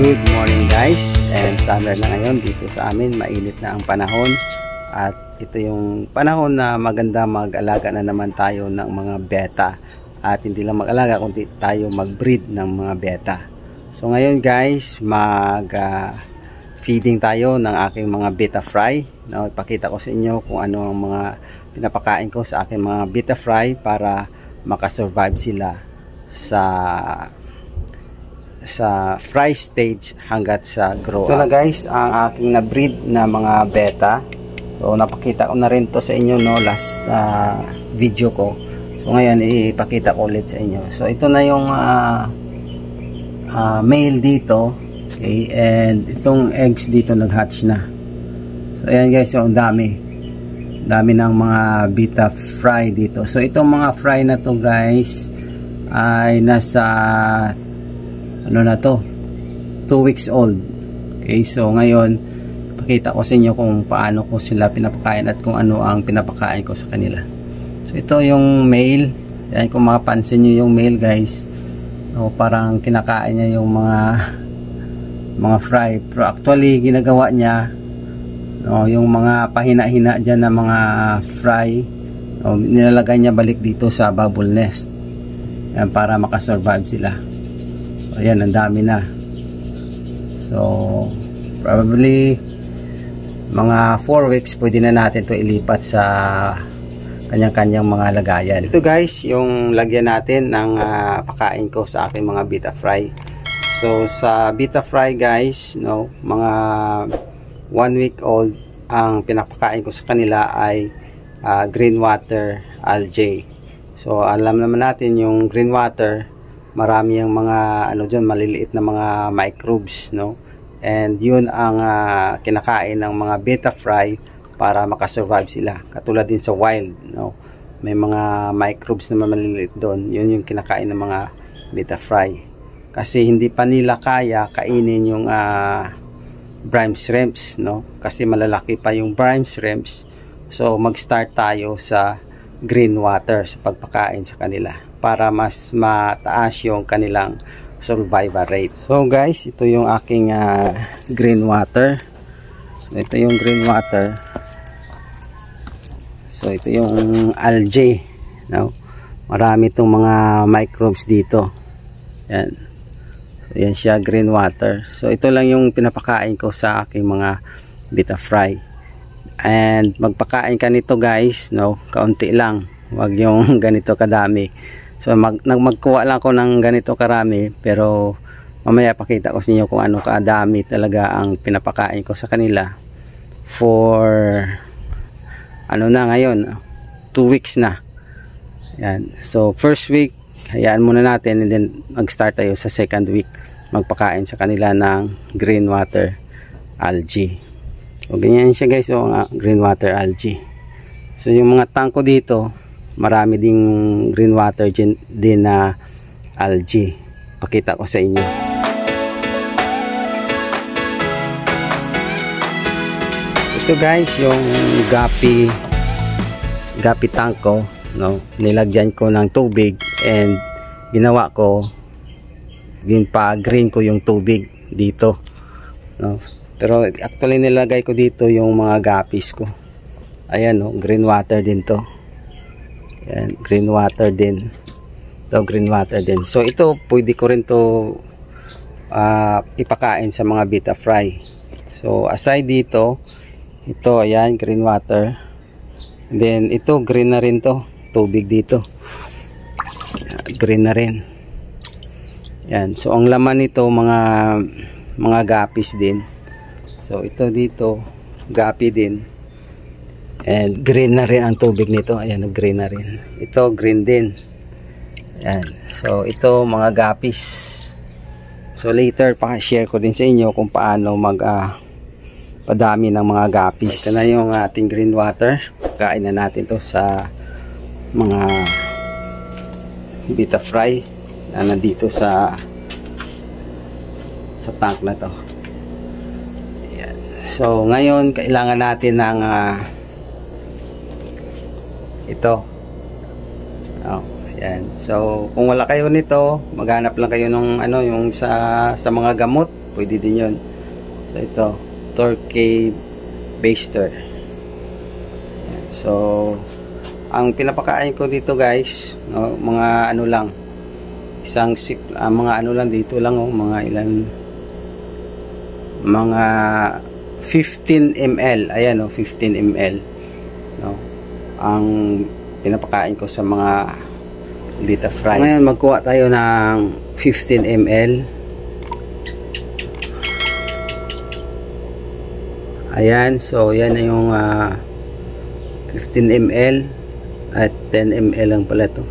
Good morning guys, and summer na ngayon dito sa amin, mainit na ang panahon at ito yung panahon na maganda mag-alaga na naman tayo ng mga beta at hindi lang mag-alaga kundi tayo mag-breed ng mga beta. So ngayon guys, feeding tayo ng aking mga beta fry. Now, ipakita ko sa inyo kung ano ang mga pinapakain ko sa aking mga beta fry para makasurvive sila sa fry stage hanggat sa grow up. Ito na guys ang aking na-breed na mga beta. So napakita ko na rin to sa inyo last video ko. So ngayon ipakita ko ulit sa inyo. So ito na yung male dito. Okay, and itong eggs dito nag-hatch na. So ayan guys, yung dami ng mga beta fry dito. So itong mga fry na to guys ay nasa 2 weeks old. Okay, so ngayon pakita ko sa inyo kung paano ko sila pinapakain at kung ano ang pinapakain ko sa kanila. So ito yung male. Yan, kung makapansin nyo yung male guys, parang kinakain niya yung mga fry, pero actually ginagawa niya yung mga pahina-hina dyan na mga fry, nilalagay niya balik dito sa bubble nest. Yan, para makasurvive sila. Ayan, ang dami na. So probably mga 4 weeks pwede na natin to ilipat sa kanyang-kanyang mga lagayan. Ito guys, yung lagyan natin ng pakain ko sa aking mga beta fry. So sa beta fry guys, mga 1 week old, ang pinapakain ko sa kanila ay green water algae. So alam naman natin yung green water, marami yung mga maliliit na mga microbes, and yun ang kinakain ng mga beta fry para makasurvive sila. Katulad din sa wild, may mga microbes na maliliit doon, yun yung kinakain ng mga beta fry. Kasi hindi pa nila kaya kainin yung brine shrimps, kasi malalaki pa yung brine shrimps. So mag-start tayo sa green water sa pagpakain sa kanila para mas mataas yung kanilang survival rate. So guys, ito yung aking green water. So ito yung green water. So ito yung algae, marami itong mga microbes dito. Yan. So yan siya, green water. So ito lang yung pinapakain ko sa aking mga beta fry. And magpakain ka nito guys, kaunti lang. Wag yung ganito kadami. So magkuha lang ako ng ganito karami, pero mamaya pakita ko sa inyo kung ano kadami talaga ang pinapakain ko sa kanila for ngayon 2 weeks na. Yan. So first week hayaan muna natin, and then mag-start tayo sa second week magpakain sa kanila ng green water algae. So ganyan siya guys, green water algae. So yung mga tangko dito, marami ding green water din na algae. Pakita ko sa inyo. Ito guys, yung gapi tangko, nilagyan ko ng tubig, and ginawa ko green ko yung tubig dito, pero actually nilagay ko dito yung mga gapis ko. Ayan, green water din to. Yan, green water din. Green water din. So ito pwede ko rin to ipakain sa mga beta fry. So aside dito, ito ayan, green water. And then ito green na rin to, tubig dito. Green na rin. Yan. So ang laman nito mga gapis din. So ito dito gapi din. And green na rin ang tubig nito. Ayan, green na rin. Ito green din. Ayan. So ito mga gapis. So later pa-share ko din sa inyo kung paano padami ng mga gapis. Ito na yung ating green water. Kain na natin to sa mga beta fry na nandito sa tank na to. Ayan. So ngayon kailangan natin ng ito. Ayan. So kung wala kayo nito, maghanap lang kayo ng yung sa mga gamot. pwede din yun. So ito, turkey baster. So ang pinapakain ko dito guys, no, mga ano lang, isang sip, mga ano lang dito lang, oh, mga ilan, mga 15 ml, ayan, oh, 15 ml, no, ang pinapakain ko sa mga beta fry. Ngayon magkuha tayo ng 15 ml. Ayan, so yan na yung 15 ml at 10 ml lang pala to.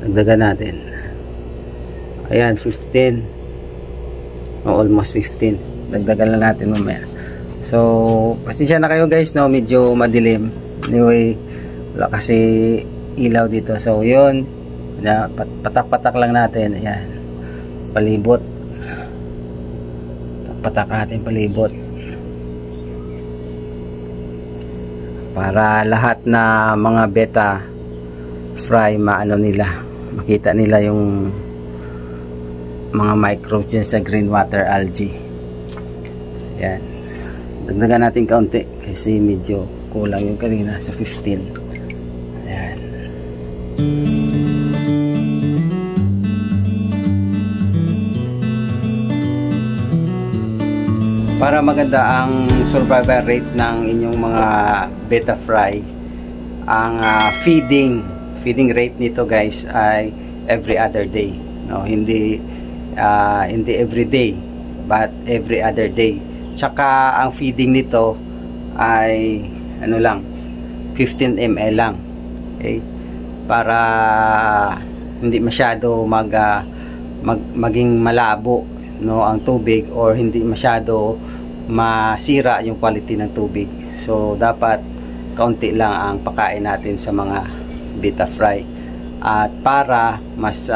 Dagdagan natin. Ayan, 15 o almost 15. Dagdagan lang natin mamaya. So pasensya na kayo guys, no, medyo madilim. Anyway, wala kasi ilaw dito. So yun, patak-patak lang natin. Ayan, palibot, patak natin palibot para lahat na mga beta fry maano nila, makita nila yung mga microbes dyan sa green water algae. Ayan, dagdagan natin kaunti kasi medyo kulang yung kanina sa 15. Ayan. Para maganda ang survival rate ng inyong mga beta fry, ang feeding rate nito guys ay every other day, no, hindi every day but every other day. Tsaka ang feeding nito ay ano lang, 15 ml lang, okay? Para hindi masyado maging malabo, no, ang tubig, or hindi masyado masira yung quality ng tubig. So dapat kaunti lang ang pakain natin sa mga beta fry, at para mas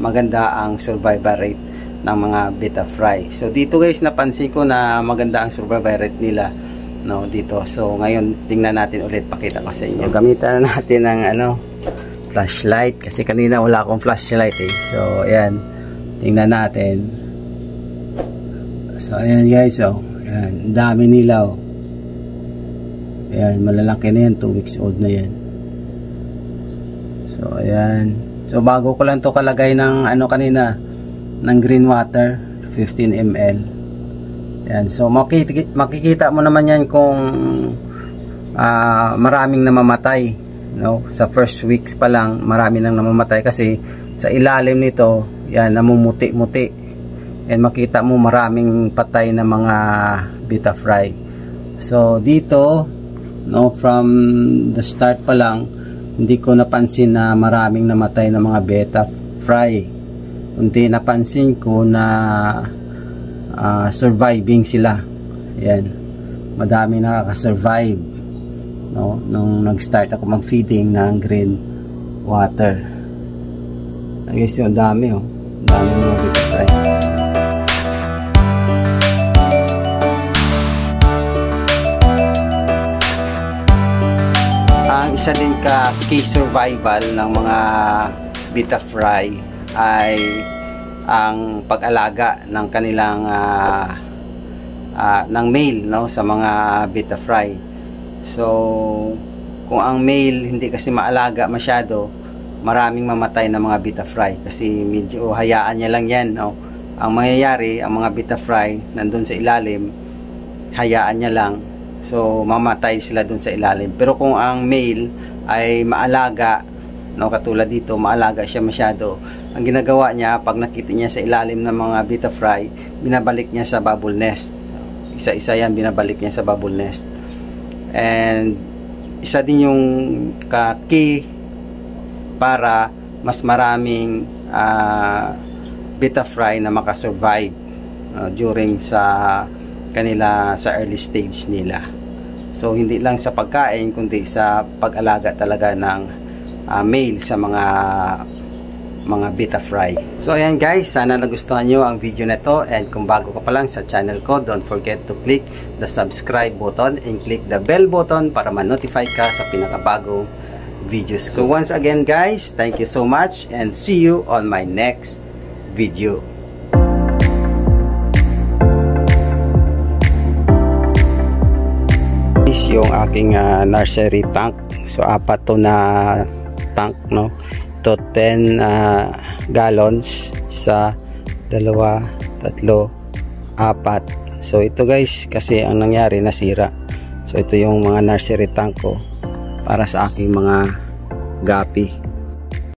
maganda ang survival rate ng mga beta fry. So dito guys, napansin ko na maganda ang survival rate nila, no, dito. So ngayon tingnan natin ulit, pakita ko sa inyo. Gamitan na natin ng ano, flashlight, kasi kanina wala akong flashlight eh. So ayan, tingnan natin. So ayan guys, oh, ayan, dami nila, oh. Ayan, malalaki na yan, 2 weeks old na yan. So ayan, so bago ko lang to kalagay ng ano kanina, ng green water, 15 ml. Ayan, so makikita mo naman yan kung maraming namamatay, no? Sa first weeks pa lang marami nang namamatay kasi sa ilalim nito, yan, namumuti-muti. And makita mo maraming patay na mga beta fry. So dito, no, from the start pa lang, hindi ko napansin na maraming namatay na mga beta fry. Kundi napansin ko na surviving sila. Ayan, madami nakaka-survive, no, nung nag-start ako mag-feeding ng green water. I guess yung dami, oh, dami mga beta fry. Isa din ka key survival ng mga beta fry ay ang pag-alaga ng kanilang ng male, no, sa mga beta fry. So kung ang male hindi kasi maalaga masyado, maraming mamatay na mga beta fry kasi medyo hayaan niya lang yan, no. Ang mangyayari, ang mga beta fry nandun sa ilalim, hayaan niya lang. So mamatay sila dun sa ilalim. Pero kung ang male ay maalaga, no, katulad dito, maalaga siya masyado, ang ginagawa niya, pag nakita niya sa ilalim ng mga beta fry, binabalik niya sa bubble nest. Isa-isa yan, binabalik niya sa bubble nest. And isa din yung key para mas maraming beta fry na makasurvive during sa kanila sa early stage nila. So hindi lang sa pagkain kundi sa pag-alaga talaga ng male sa mga beta fry. So ayan guys, sana nagustuhan nyo ang video na to, and kung bago ka pa lang sa channel ko, don't forget to click the subscribe button and click the bell button para ma-notify ka sa pinakabagong videos ko. So once again guys, thank you so much and see you on my next video. yung aking nursery tank. So apat to na tank, no. Ito 10 gallons, sa 2, 3, 4. So ito guys, kasi ang nangyari, nasira. So ito yung mga nursery tank ko para sa aking mga gapi.